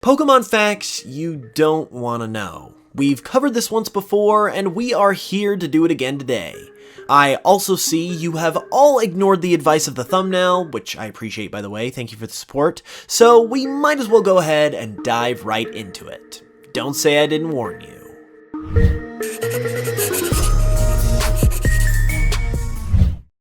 Pokemon facts you don't want to know. We've covered this once before, and we are here to do it again today. I also see you have all ignored the advice of the thumbnail, which I appreciate by the way, thank you for the support, so we might as well go ahead and dive right into it. Don't say I didn't warn you.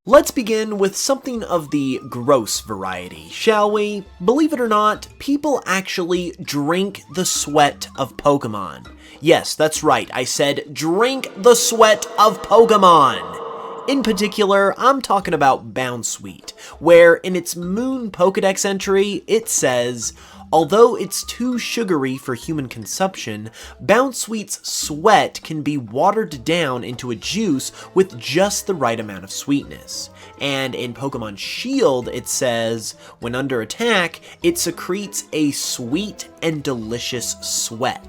Let's begin with something of the gross variety, shall we? Believe it or not, people actually drink the sweat of Pokemon. Yes, that's right, I said drink the sweat of Pokemon! In particular, I'm talking about Bounsweet, where in its Moon Pokedex entry, it says, although it's too sugary for human consumption, Bounsweet's sweat can be watered down into a juice with just the right amount of sweetness. And in Pokemon Shield, it says, when under attack, it secretes a sweet and delicious sweat.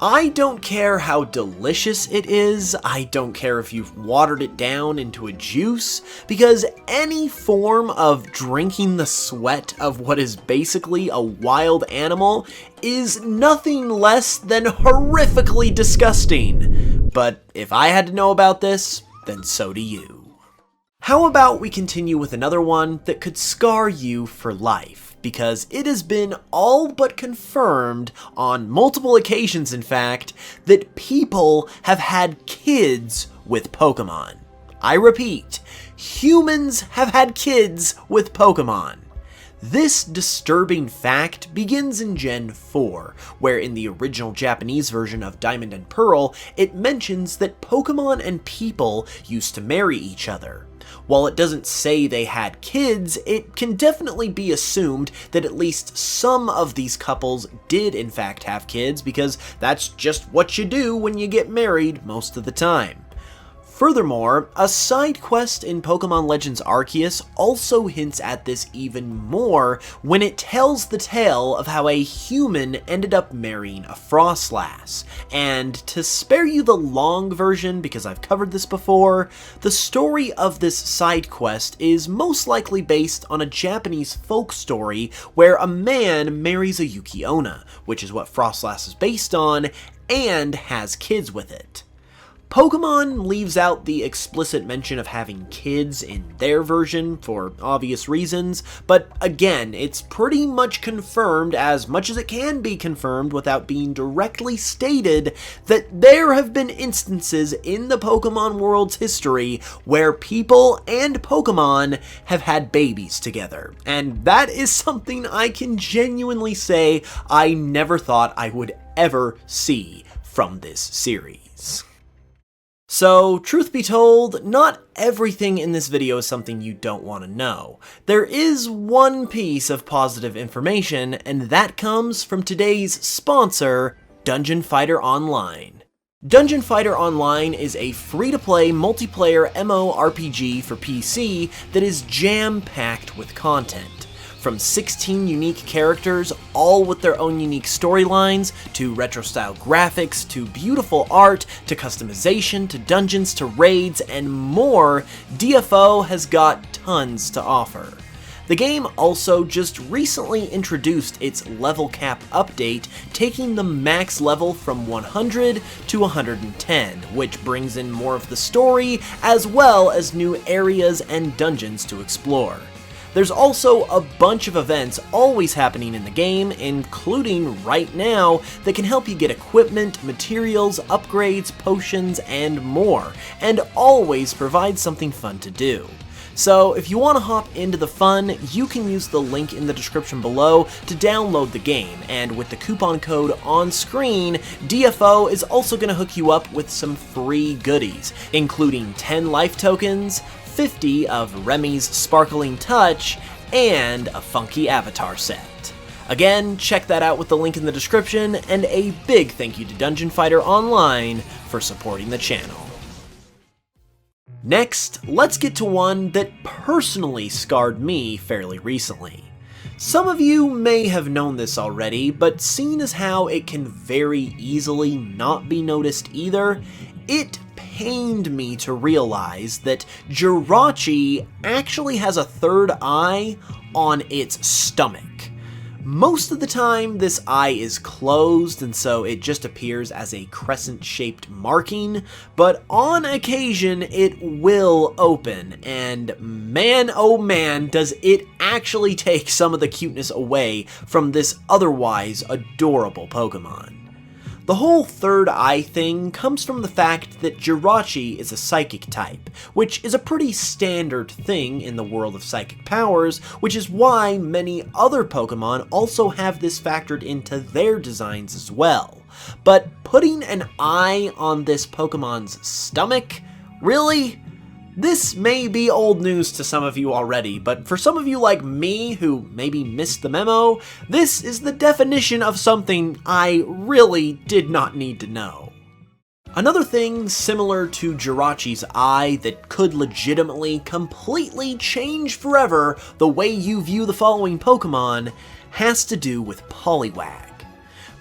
I don't care how delicious it is, I don't care if you've watered it down into a juice, because any form of drinking the sweat of what is basically a wild animal is nothing less than horrifically disgusting. But if I had to know about this, then so do you. How about we continue with another one that could scar you for life? Because it has been all but confirmed, on multiple occasions in fact, that people have had kids with Pokemon. I repeat, humans have had kids with Pokemon. This disturbing fact begins in Gen 4, where in the original Japanese version of Diamond and Pearl, it mentions that Pokemon and people used to marry each other. While it doesn't say they had kids, it can definitely be assumed that at least some of these couples did in fact have kids, because that's just what you do when you get married most of the time. Furthermore, a side quest in Pokemon Legends Arceus also hints at this even more when it tells the tale of how a human ended up marrying a Frostlass. And to spare you the long version, because I've covered this before, the story of this side quest is most likely based on a Japanese folk story where a man marries a Yuki-onna, which is what Frostlass is based on, and has kids with it. Pokemon leaves out the explicit mention of having kids in their version for obvious reasons, but again, it's pretty much confirmed as much as it can be confirmed without being directly stated that there have been instances in the Pokemon world's history where people and Pokemon have had babies together. And that is something I can genuinely say I never thought I would ever see from this series. So, truth be told, not everything in this video is something you don't want to know. There is one piece of positive information, and that comes from today's sponsor, Dungeon Fighter Online. Dungeon Fighter Online is a free-to-play multiplayer MMORPG for PC that is jam-packed with content. From 16 unique characters, all with their own unique storylines, to retro-style graphics, to beautiful art, to customization, to dungeons, to raids, and more, DFO has got tons to offer. The game also just recently introduced its level cap update, taking the max level from 100 to 110, which brings in more of the story, as well as new areas and dungeons to explore. There's also a bunch of events always happening in the game, including right now, that can help you get equipment, materials, upgrades, potions, and more, and always provide something fun to do. So if you want to hop into the fun, you can use the link in the description below to download the game, and with the coupon code on screen, DFO is also going to hook you up with some free goodies, including 10 life tokens, 50 of Remy's Sparkling Touch, and a funky avatar set. Again, check that out with the link in the description, and a big thank you to Dungeon Fighter Online for supporting the channel. Next, let's get to one that personally scarred me fairly recently. Some of you may have known this already, but seeing as how it can very easily not be noticed either, it pained me to realize that Jirachi actually has a third eye on its stomach. Most of the time, this eye is closed, and so it just appears as a crescent-shaped marking, but on occasion, it will open, and man oh man, does it actually take some of the cuteness away from this otherwise adorable Pokemon. The whole third eye thing comes from the fact that Jirachi is a psychic type, which is a pretty standard thing in the world of psychic powers, which is why many other Pokemon also have this factored into their designs as well. But putting an eye on this Pokemon's stomach? Really? This may be old news to some of you already, but for some of you like me who maybe missed the memo, this is the definition of something I really did not need to know. Another thing similar to Jirachi's eye that could legitimately completely change forever the way you view the following Pokemon has to do with Poliwag.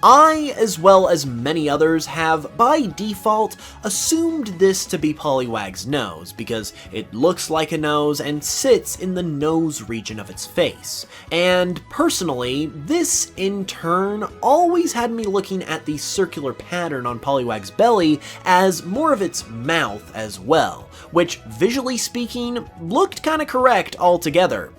I, as well as many others, have, by default, assumed this to be Poliwag's nose, because it looks like a nose and sits in the nose region of its face. And personally, this in turn always had me looking at the circular pattern on Poliwag's belly as more of its mouth as well, which, visually speaking, looked kinda correct altogether.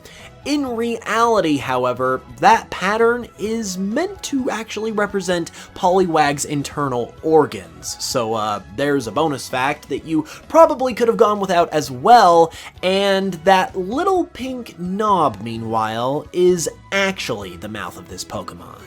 In reality, however, that pattern is meant to actually represent Poliwag's internal organs, so there's a bonus fact that you probably could have gone without as well, and that little pink knob, meanwhile, is actually the mouth of this Pokemon.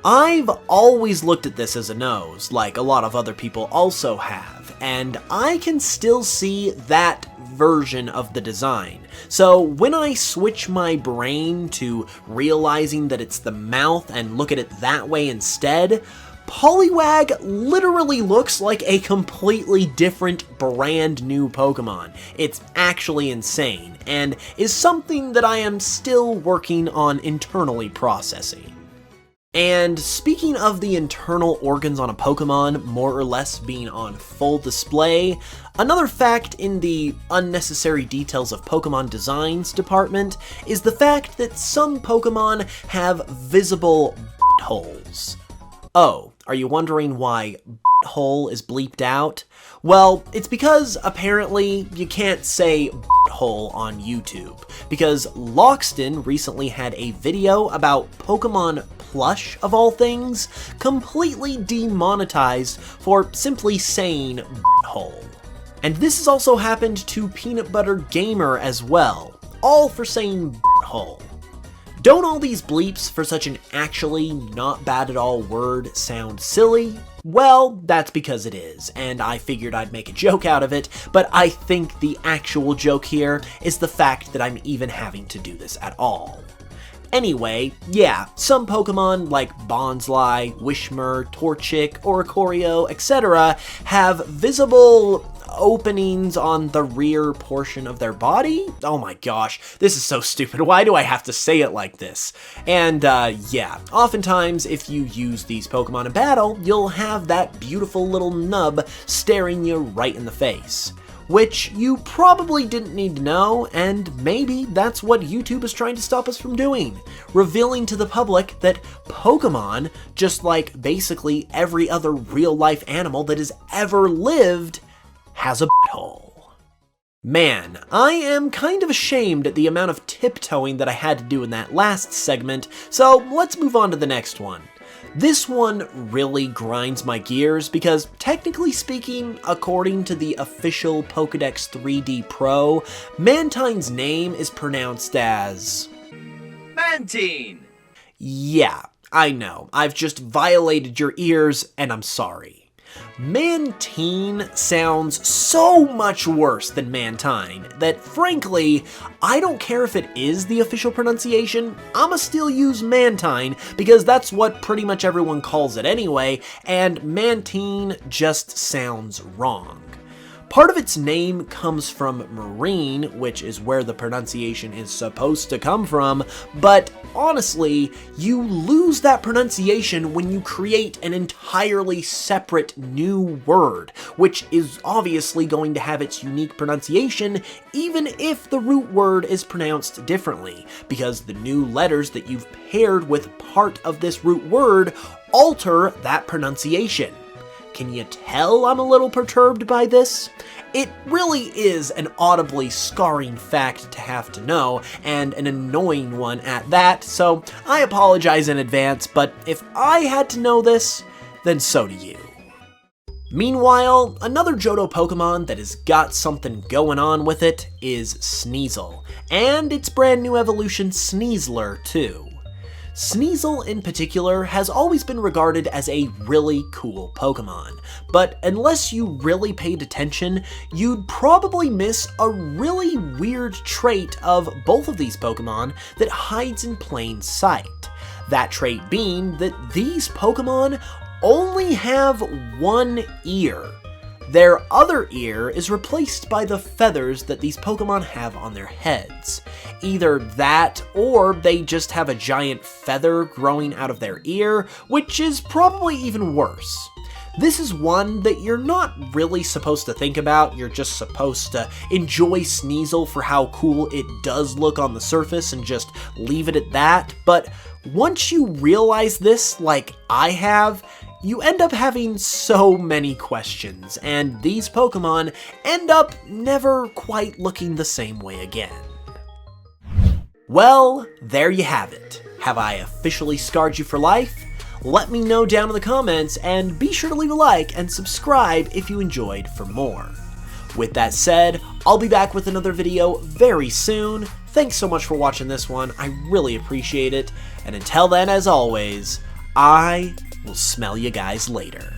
I've always looked at this as a nose, like a lot of other people also have, and I can still see that version of the design. So when I switch my brain to realizing that it's the mouth and look at it that way instead, Poliwag literally looks like a completely different brand new Pokemon. It's actually insane, and is something that I am still working on internally processing. And speaking of the internal organs on a Pokemon more or less being on full display, another fact in the unnecessary details of Pokemon designs department is the fact that some Pokemon have visible holes. Oh, are you wondering why hole is bleeped out? Well, it's because apparently you can't say hole on YouTube, because Loxton recently had a video about Pokemon Plush, of all things, completely demonetized for simply saying hole. And this has also happened to Peanut Butter Gamer as well, all for saying hole. Don't all these bleeps for such an actually not bad at all word sound silly? Well, that's because it is, and I figured I'd make a joke out of it, but I think the actual joke here is the fact that I'm even having to do this at all. Anyway, yeah, some Pokemon like Bonsly, Wishmer, Torchic, Oricorio, etc. have visible openings on the rear portion of their body? Oh my gosh, this is so stupid. Why do I have to say it like this? And yeah, oftentimes if you use these Pokemon in battle, you'll have that beautiful little nub staring you right in the face. Which you probably didn't need to know, and maybe that's what YouTube is trying to stop us from doing, revealing to the public that Pokemon, just like basically every other real-life animal that has ever lived, has a butthole. Man, I am kind of ashamed at the amount of tiptoeing that I had to do in that last segment, so let's move on to the next one. This one really grinds my gears because, technically speaking, according to the official Pokedex 3D Pro, Mantine's name is pronounced as Mantine! Yeah, I know, I've just violated your ears, and I'm sorry. Mantine sounds so much worse than Mantine that, frankly, I don't care if it is the official pronunciation, I'ma still use Mantine because that's what pretty much everyone calls it anyway, and Mantine just sounds wrong. Part of its name comes from marine, which is where the pronunciation is supposed to come from, but honestly, you lose that pronunciation when you create an entirely separate new word, which is obviously going to have its unique pronunciation even if the root word is pronounced differently, because the new letters that you've paired with part of this root word alter that pronunciation. Can you tell I'm a little perturbed by this? It really is an audibly scarring fact to have to know, and an annoying one at that, so I apologize in advance, but if I had to know this, then so do you. Meanwhile, another Johto Pokemon that has got something going on with it is Sneasel, and its brand new evolution Sneasler too. Sneasel in particular has always been regarded as a really cool Pokemon, but unless you really paid attention, you'd probably miss a really weird trait of both of these Pokemon that hides in plain sight. That trait being that these Pokemon only have one ear. Their other ear is replaced by the feathers that these Pokemon have on their heads. Either that, or they just have a giant feather growing out of their ear, which is probably even worse. This is one that you're not really supposed to think about, you're just supposed to enjoy Sneasel for how cool it does look on the surface and just leave it at that, but once you realize this, like I have, you end up having so many questions, and these Pokemon end up never quite looking the same way again. Well, there you have it. Have I officially scarred you for life? Let me know down in the comments, and be sure to leave a like and subscribe if you enjoyed for more. With that said, I'll be back with another video very soon. Thanks so much for watching this one, I really appreciate it, and until then, as always, I will smell you guys later.